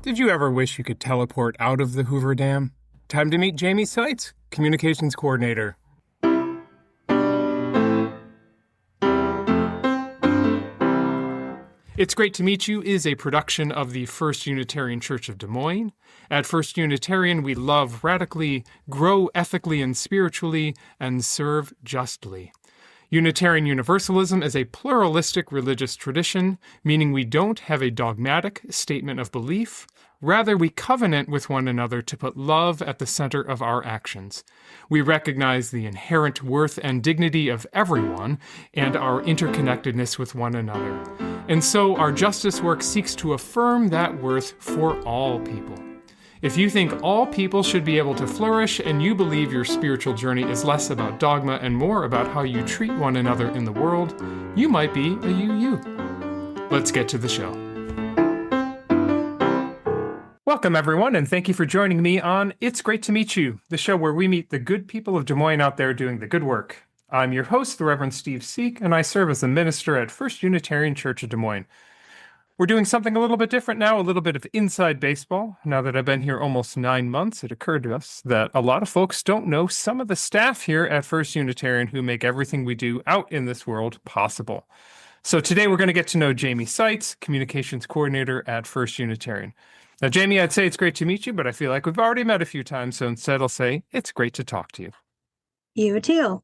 Did you ever wish you could teleport out of the Hoover Dam? Time to meet Jamie Seitz, Communications Coordinator. It's Great to Meet You is a production of the First Unitarian Church of Des Moines. At First Unitarian, we love radically, grow ethically and spiritually, and serve justly. Unitarian Universalism is a pluralistic religious tradition, meaning we don't have a dogmatic statement of belief. Rather, we covenant with one another to put love at the center of our actions. We recognize the inherent worth and dignity of everyone and our interconnectedness with one another. And so our justice work seeks to affirm that worth for all people. If you think all people should be able to flourish and you believe your spiritual journey is less about dogma and more about how you treat one another in the world, you might be a UU. Let's get to the show. Welcome, everyone, and thank you for joining me on It's Great to Meet You, the show where we meet the good people of Des Moines out there doing the good work. I'm your host, the Reverend Steve Seek, and I serve as a minister at First Unitarian Church of Des Moines. We're doing something a little bit different now, a little bit of inside baseball. Now that I've been here almost 9 months, it occurred to us that a lot of folks don't know some of the staff here at First Unitarian who make everything we do out in this world possible. So today we're going to get to know Jamie Seitz, Communications Coordinator at First Unitarian. Now, Jamie, I'd say it's great to meet you, but I feel like we've already met a few times, so instead I'll say it's great to talk to you. You too.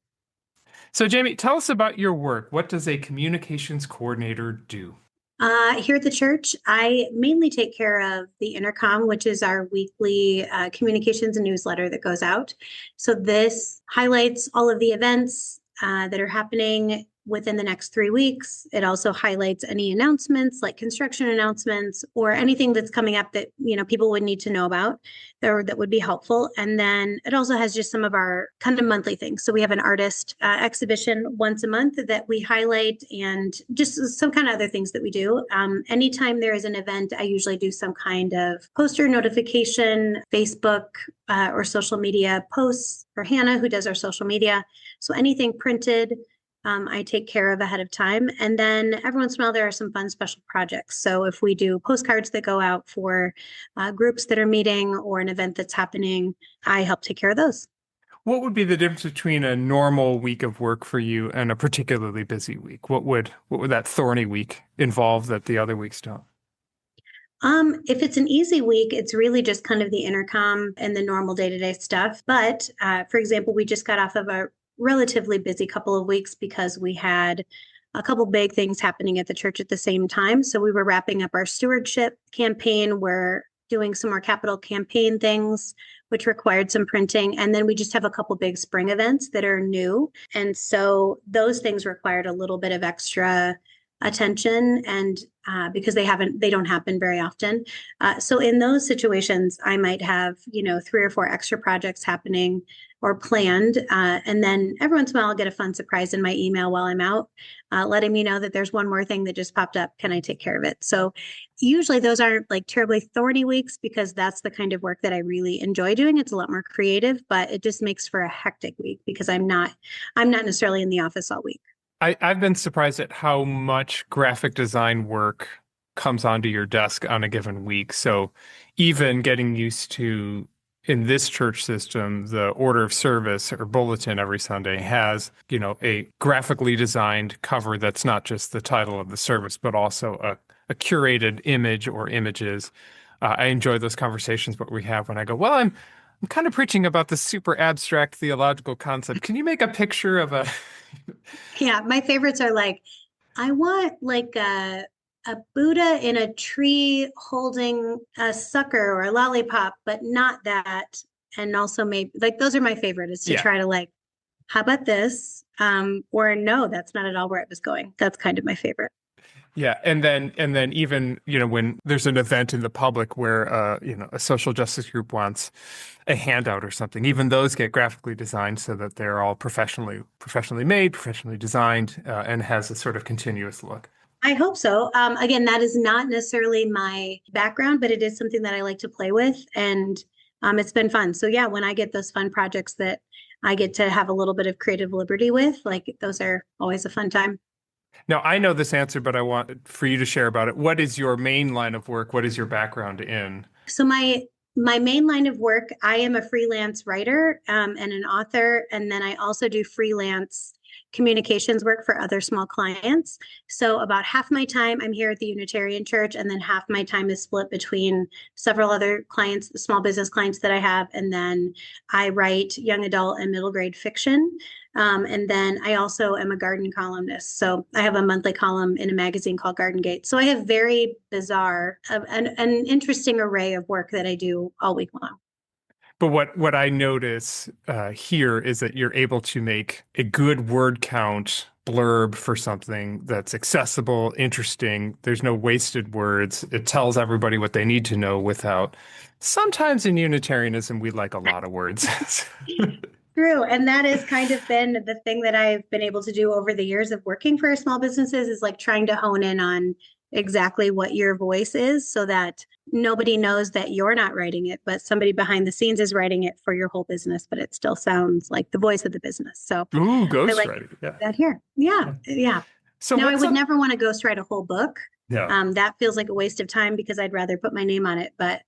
So, Jamie, tell us about your work. What does a communications coordinator do? Here at the church, I mainly take care of the intercom, which is our weekly communications and newsletter that goes out. So this highlights all of the events that are happening within the next 3 weeks. It also highlights any announcements like construction announcements or anything that's coming up that, people would need to know about or that would be helpful. And then it also has just some of our kind of monthly things. So we have an artist exhibition once a month that we highlight and just some kind of other things that we do. Anytime there is an event, I usually do some kind of poster notification, Facebook or social media posts for Hannah, who does our social media. So anything printed, I take care of ahead of time. And then every once in a while, there are some fun special projects. So if we do postcards that go out for groups that are meeting or an event that's happening, I help take care of those. What would be the difference between a normal week of work for you and a particularly busy week? What would that thorny week involve that the other weeks don't? If it's an easy week, it's really just kind of the intercom and the normal day-to-day stuff. But for example, we just got off of a relatively busy couple of weeks because we had a couple big things happening at the church at the same time. So we were wrapping up our stewardship campaign. We're doing some more capital campaign things, which required some printing. And then we just have a couple big spring events that are new. And so those things required a little bit of extra attention and because they don't happen very often. So in those situations, I might have, 3 or 4 extra projects happening or planned. And then every once in a while, I'll get a fun surprise in my email while I'm out, letting me know that there's one more thing that just popped up. Can I take care of it? So usually those aren't like terribly thorny weeks because that's the kind of work that I really enjoy doing. It's a lot more creative, but it just makes for a hectic week because I'm not necessarily in the office all week. I've been surprised at how much graphic design work comes onto your desk on a given week. So even getting used to, in this church system, the order of service or bulletin every Sunday has, a graphically designed cover that's not just the title of the service, but also a curated image or images. I enjoy those conversations, what we have when I go, well, I'm kind of preaching about this super abstract theological concept. Can you make a picture of a... Yeah, my favorites are like, I want like a Buddha in a tree holding a sucker or a lollipop, but not that. And also maybe like those are my favorites to try to like, how about this? Or no, that's not at all where it was going. That's kind of my favorite. Yeah. And then even, when there's an event in the public where, a social justice group wants a handout or something, even those get graphically designed so that they're all professionally made, professionally designed, and has a sort of continuous look. I hope so. Again, that is not necessarily my background, but it is something that I like to play with. And it's been fun. So yeah, when I get those fun projects that I get to have a little bit of creative liberty with, like those are always a fun time. Now, I know this answer, but I want for you to share about it. What is your main line of work? What is your background in? So my main line of work, I am a freelance writer and an author, and then I also do freelance communications work for other small clients. So about half my time I'm here at the Unitarian Church, and then half my time is split between several other clients, small business clients that I have, and then I write young adult and middle grade fiction. And then I also am a garden columnist. So I have a monthly column in a magazine called Garden Gate. So I have very bizarre, an interesting array of work that I do all week long. But what I notice here is that you're able to make a good word count blurb for something that's accessible, interesting. There's no wasted words. It tells everybody what they need to know without. Sometimes in Unitarianism, we like a lot of words. True. And that has kind of been the thing that I've been able to do over the years of working for small businesses is like trying to hone in on exactly what your voice is so that nobody knows that you're not writing it, but somebody behind the scenes is writing it for your whole business, but it still sounds like the voice of the business. So Ooh, I like ghostwriting. Yeah. that here. Yeah. Yeah. So Now, I what's would up? never want to ghostwrite a whole book. Yeah. That feels like a waste of time because I'd rather put my name on it. But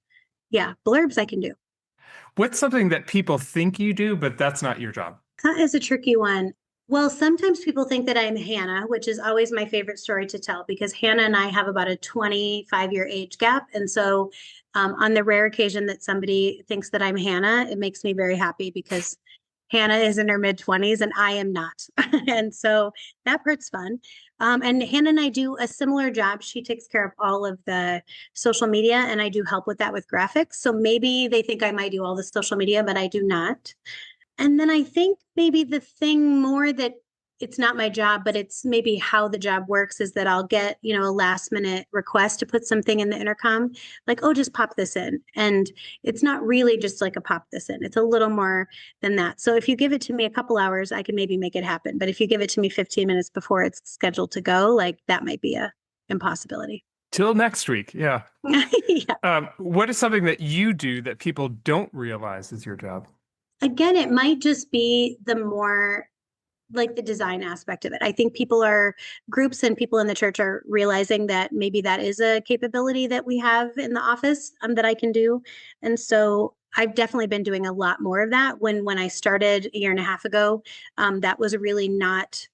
yeah, blurbs I can do. What's something that people think you do, but that's not your job? That is a tricky one. Well, sometimes people think that I'm Hannah, which is always my favorite story to tell because Hannah and I have about a 25-year age gap. And so, on the rare occasion that somebody thinks that I'm Hannah, it makes me very happy because Hannah is in her mid 20s and I am not. And so that part's fun. And Hannah and I do a similar job. She takes care of all of the social media, and I do help with that with graphics. So maybe they think I might do all the social media, but I do not. And then I think maybe the thing more that it's not my job, but it's maybe how the job works is that I'll get, a last minute request to put something in the intercom, like, oh, just pop this in. And it's not really just like a pop this in. It's a little more than that. So if you give it to me a couple hours, I can maybe make it happen. But if you give it to me 15 minutes before it's scheduled to go, like that might be a impossibility. Till next week. Yeah. Yeah. What is something that you do that people don't realize is your job? Again, it might just be the more like the design aspect of it. I think groups and people in the church are realizing that maybe that is a capability that we have in the office that I can do. And so I've definitely been doing a lot more of that. When I started a year and a half ago, that was really not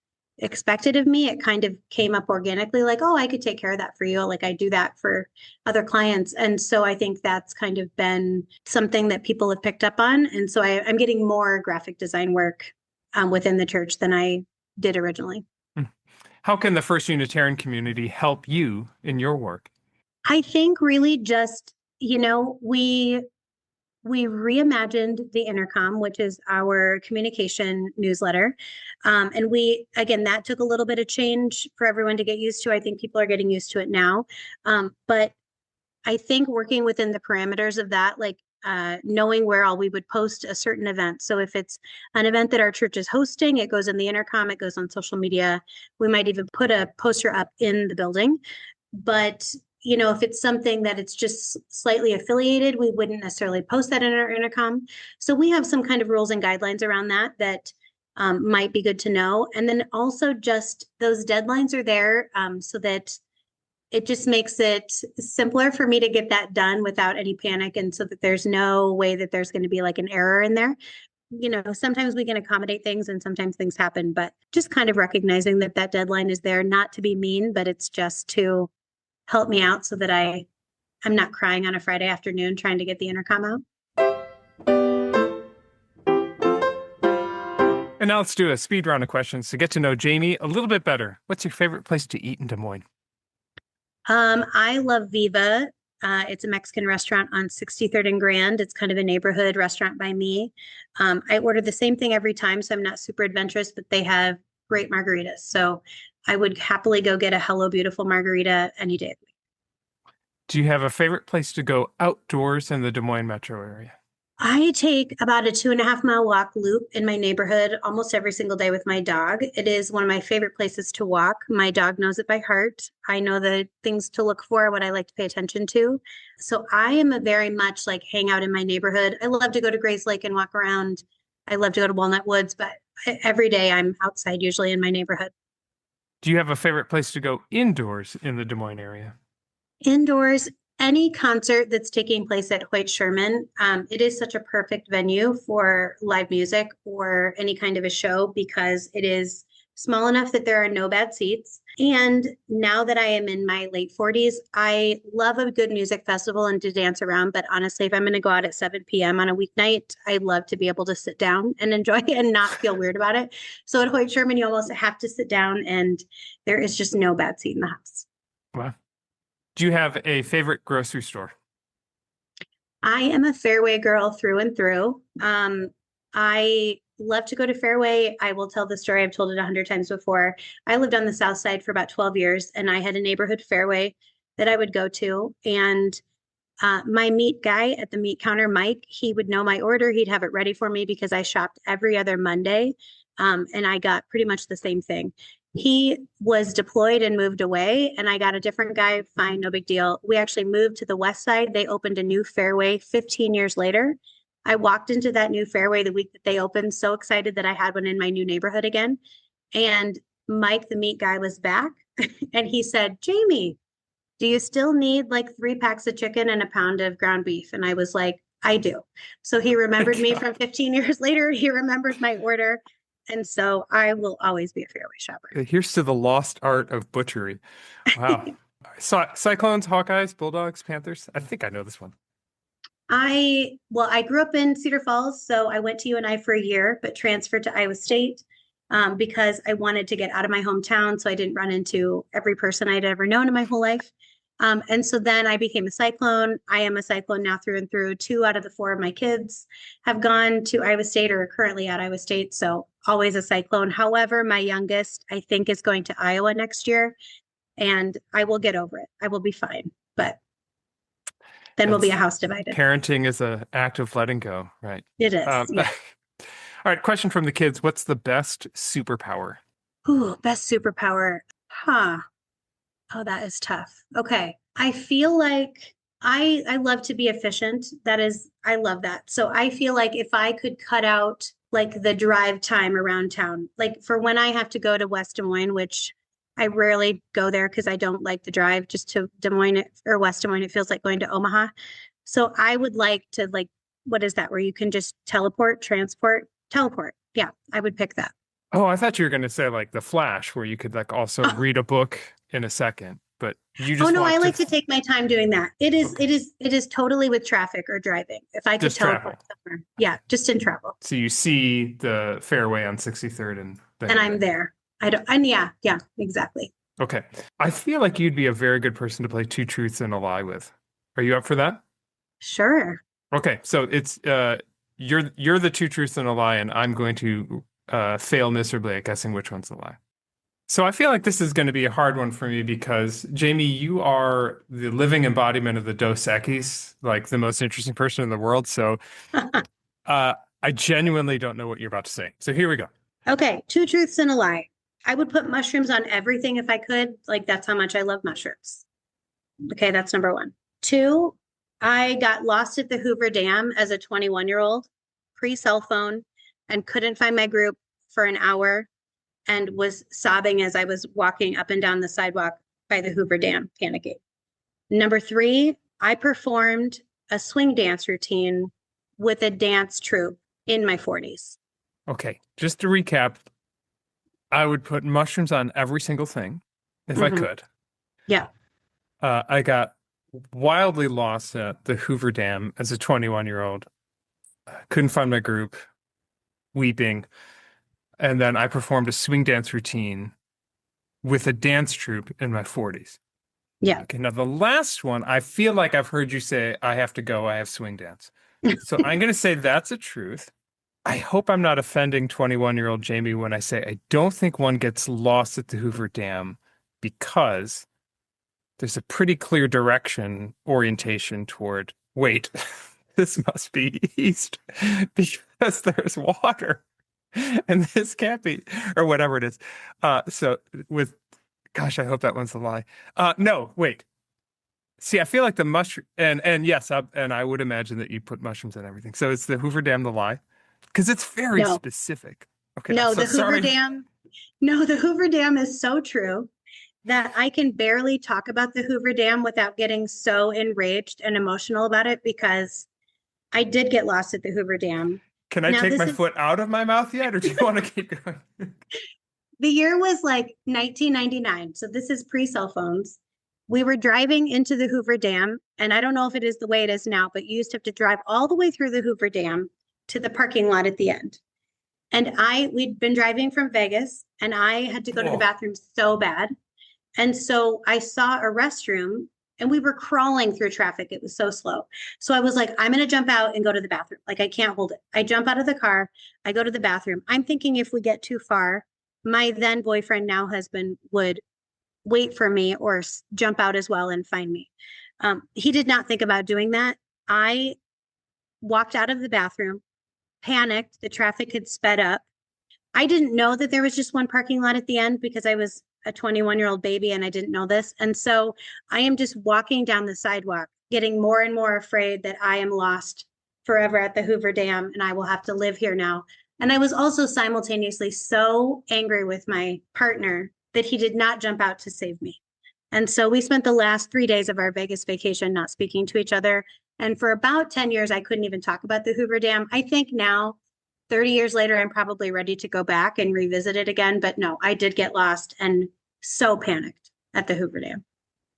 expected of me. It kind of came up organically, like, oh, I could take care of that for you. Like I do that for other clients. And so I think that's kind of been something that people have picked up on. And so I'm getting more graphic design work within the church than I did originally. How can the First Unitarian community help you in your work? I think really just, we reimagined the intercom, which is our communication newsletter. And again, that took a little bit of change for everyone to get used to. I think people are getting used to it now. But I think working within the parameters of that, like knowing where all we would post a certain event. So if it's an event that our church is hosting, it goes in the intercom, it goes on social media. We might even put a poster up in the building. But if it's something that it's just slightly affiliated, we wouldn't necessarily post that in our intercom. So we have some kind of rules and guidelines around that might be good to know. And then also just those deadlines are there so that it just makes it simpler for me to get that done without any panic. And so that there's no way that there's going to be like an error in there. Sometimes we can accommodate things and sometimes things happen, but just kind of recognizing that deadline is there, not to be mean, but it's just to help me out so that I'm not crying on a Friday afternoon trying to get the intercom out. And now let's do a speed round of questions to get to know Jamie a little bit better. What's your favorite place to eat in Des Moines? I love Viva. It's a Mexican restaurant on 63rd and Grand. It's kind of a neighborhood restaurant by me. I order the same thing every time, so I'm not super adventurous, but they have great margaritas. So I would happily go get a Hello Beautiful margarita any day of the week. Do you have a favorite place to go outdoors in the Des Moines metro area? I take about a 2.5 mile walk loop in my neighborhood almost every single day with my dog. It is one of my favorite places to walk. My dog knows it by heart. I know the things to look for, what I like to pay attention to. So I am a very much like hang out in my neighborhood. I love to go to Grays Lake and walk around. I love to go to Walnut Woods, but every day I'm outside, usually in my neighborhood. Do you have a favorite place to go indoors in the Des Moines area? Indoors, any concert that's taking place at Hoyt Sherman, it is such a perfect venue for live music or any kind of a show because it is small enough that there are no bad seats. And now that I am in my late 40s, I love a good music festival and to dance around. But honestly, if I'm going to go out at 7 p.m. on a weeknight, I love to be able to sit down and enjoy and not feel weird about it. So at Hoyt Sherman, you almost have to sit down, and there is just no bad seat in the house. Wow. Do you have a favorite grocery store? I am a Fairway girl through and through. I love to go to Fairway. I will tell the story. I've told it 100 times before. I lived on the South Side for about 12 years, and I had a neighborhood Fairway that I would go to. And my meat guy at the meat counter, Mike, he would know my order. He'd have it ready for me because I shopped every other Monday. And I got pretty much the same thing. He was deployed and moved away, and I got a different guy. Fine, no big deal. We actually moved to the West Side. They opened a new Fairway 15 years later. I walked into that new Fairway the week that they opened, so excited that I had one in my new neighborhood again. And Mike, the meat guy, was back and he said, Jamie, do you still need like 3 packs of chicken and a pound of ground beef? And I was like, I do. So he remembered me from 15 years later. He remembered my order. And so I will always be a Fairway shopper. Here's to the lost art of butchery. Wow. Cyclones, Hawkeyes, Bulldogs, Panthers. I think I know this one. I grew up in Cedar Falls, so I went to UNI for a year, but transferred to Iowa State because I wanted to get out of my hometown so I didn't run into every person I'd ever known in my whole life. And so then I became a Cyclone. I am a Cyclone now through and through. 2 out of the 4 of my kids have gone to Iowa State or are currently at Iowa State. So always a Cyclone. However, my youngest, I think, is going to Iowa next year, and I will get over it. I will be fine. But then we'll be a house divided. Parenting is an act of letting go, right? It is. Yeah. All right, question from the kids. What's the best superpower? Ooh, best superpower. Huh. Oh, that is tough. Okay. I feel like I love to be efficient. I love that. So I feel like if I could cut out like the drive time around town, like for when I have to go to West Des Moines, which I rarely go there because I don't like the drive just to Des Moines or West Des Moines. It feels like going to Omaha. So I would like to what is that where you can just teleport? Yeah, I would pick that. Oh, I thought you were going to say like the Flash, where you could like also read a book in a second, but you just. Oh no, I like to take my time doing that. It is totally with traffic or driving. If I could Just teleport somewhere, yeah, just in travel. So you see the Fairway on 63rd and I'm there. Yeah, exactly. Okay. I feel like you'd be a very good person to play Two Truths and a Lie with. Are you up for that? Sure. Okay, so it's you're the Two Truths and a Lie, and I'm going to fail miserably at guessing which one's the lie. So I feel like this is going to be a hard one for me because, Jamie, you are the living embodiment of the Dos Equis, like the most interesting person in the world. So I genuinely don't know what you're about to say. So here we go. Okay, 2 truths and a lie. I would put mushrooms on everything if I could. Like, that's how much I love mushrooms. Okay, that's number 1. 2, I got lost at the Hoover Dam as a 21-year-old, pre-cell phone, and couldn't find my group for an hour and was sobbing as I was walking up and down the sidewalk by the Hoover Dam, panicking. Number 3, I performed a swing dance routine with a dance troupe in my 40s. Okay, just to recap, I would put mushrooms on every single thing if I could. Yeah. I got wildly lost at the Hoover Dam as a 21-year-old. Couldn't find my group, weeping. And then I performed a swing dance routine with a dance troupe in my 40s. Yeah. Okay, now the last one, I feel like I've heard you say, I have to go, I have swing dance. So I'm going to say that's a truth. I hope I'm not offending 21-year-old Jamie when I say I don't think one gets lost at the Hoover Dam because there's a pretty clear orientation toward, wait, this must be east because there's water and this can't be, or whatever it is. Gosh, I hope that one's a lie. No, wait. See, I feel like the mushroom, and yes, and I would imagine that you put mushrooms in everything. So it's the Hoover Dam, the lie, because it's very specific. Okay. No, so the Hoover Dam. No, the Hoover Dam is so true that I can barely talk about the Hoover Dam without getting so enraged and emotional about it because I did get lost at the Hoover Dam. Can I Now, take this my is foot out of my mouth yet, or do you want to keep going? the year was like 1999. So this is pre cell phones. We were driving into the Hoover Dam, and I don't know if it is the way it is now, but you used to have to drive all the way through the Hoover Dam to the parking lot at the end. And we'd been driving from Vegas, and I had to go to the Whoa. bathroom so bad. And so I saw a restroom, and we were crawling through traffic. It was so slow. So I was like, I'm going to jump out and go to the bathroom. Like, I can't hold it. I jump out of the car. I go to the bathroom. I'm thinking if we get too far, my then boyfriend, now husband, would wait for me or jump out as well and find me. He did not think about doing that. I walked out of the bathroom, panicked. The traffic had sped up. I didn't know that there was just one parking lot at the end because I was a 21-year-old baby and I didn't know this. And so I am just walking down the sidewalk, getting more and more afraid that I am lost forever at the Hoover Dam and I will have to live here now. And I was also simultaneously so angry with my partner that he did not jump out to save me. And so we spent the last 3 days of our Vegas vacation not speaking to each other. And for about 10 years, I couldn't even talk about the Hoover Dam. I think now, 30 years later, I'm probably ready to go back and revisit it again. But no, I did get lost and so panicked at the Hoover Dam.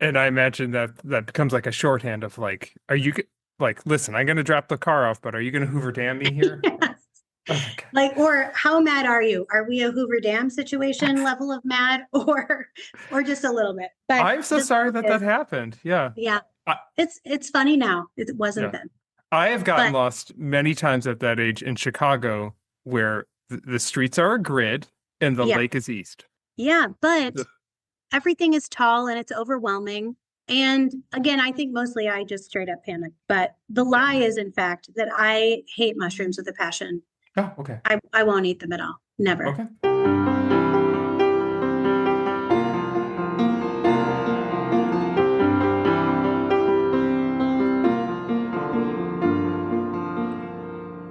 And I imagine that becomes like a shorthand of like, are you like, listen, I'm going to drop the car off, but are you going to Hoover Dam me here? Yes. Oh my God. Like, or how mad are you? Are we a Hoover Dam situation level of mad or just a little bit? But I'm so the sorry truth that is, happened. Yeah. yeah, I, it's funny now. It wasn't yeah. then. I have gotten But lost many times at that age in Chicago where the streets are a grid and the yeah, lake is east. yeah, but Ugh. everything is tall and it's overwhelming. And again, I think mostly I just straight up panicked. But the Yeah. lie is, in fact, that I hate mushrooms with a passion. Oh, okay. I won't eat them at all. Never. Okay.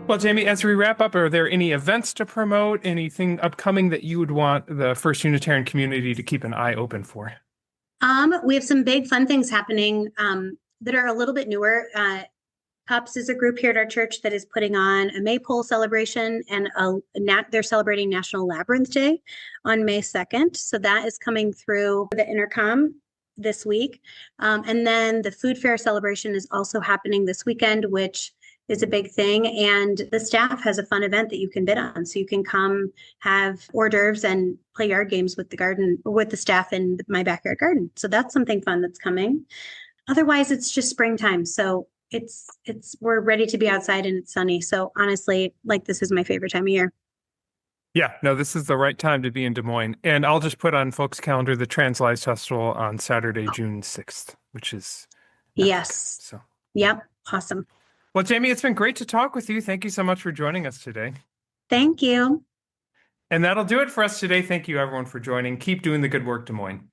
Well, Jamie, as we wrap up, are there any events to promote, anything upcoming that you would want the First Unitarian community to keep an eye open for? We have some big fun things happening that are a little bit newer. Pups is a group here at our church that is putting on a maypole celebration, and they're celebrating National Labyrinth Day on May 2nd. So that is coming through the intercom this week. And then the food fair celebration is also happening this weekend, which is a big thing. And the staff has a fun event that you can bid on. So you can come have hors d'oeuvres and play yard games with the garden or with the staff in my backyard garden. So that's something fun that's coming. Otherwise, it's just springtime. So we're ready to be outside and it's sunny. So honestly, like, this is my favorite time of year. Yeah, no, this is the right time to be in Des Moines. And I'll just put on folks' calendar the Translives Festival on Saturday, June 6th, which is Yes. so. Yep. Awesome. Well, Jamie, it's been great to talk with you. Thank you so much for joining us today. Thank you. And that'll do it for us today. Thank you, everyone, for joining. Keep doing the good work, Des Moines.